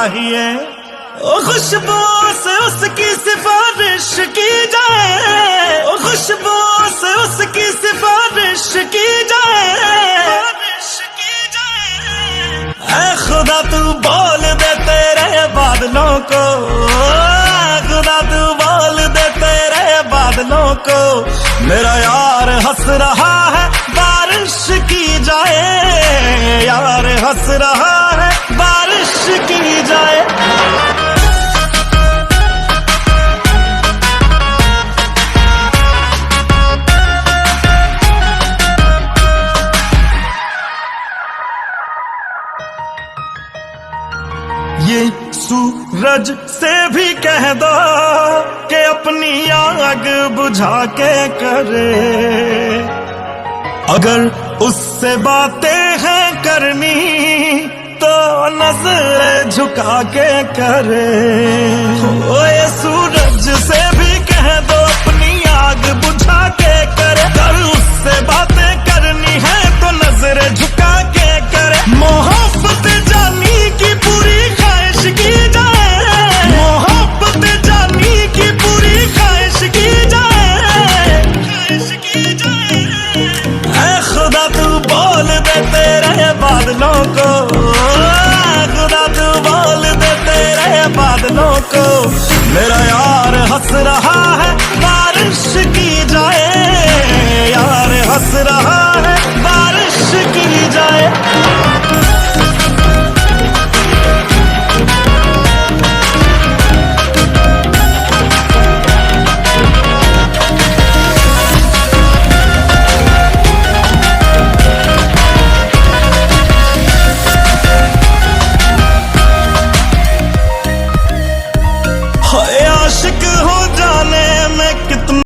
चाहिए। ओ खुशबू से उसकी सिफारिश की जाए, ओ खुशबू से उसकी सिफारिश की जाए। ऐ खुदा तू बोल दे तेरे बादलों को, खुदा तू बोल दे तेरे बादलों को, मेरा यार हंस रहा है बारिश की जाए, यार हंस रहा है बारिश की जाए। ये सूरज से भी कह दो कि अपनी आग बुझा के करे, अगर उससे बातें हैं करनी तो नजर झुका के करे। ओ ये सूरज से भी कह दो अपनी आग बुझा के करे, अगर उससे बातें करनी है तो नजर झुका के करे। मोहब्बत जानी की पूरी ख्वाहिश की जाए, मोहब्बत जानी की पूरी ख्वाहिश की जाए, ख्वाहिश की जाए। ऐ खुदा तू बोल दे तेरे बादलों को, खुदा तू बोल दे तेरे बादलों को, मेरा यार हंस रहा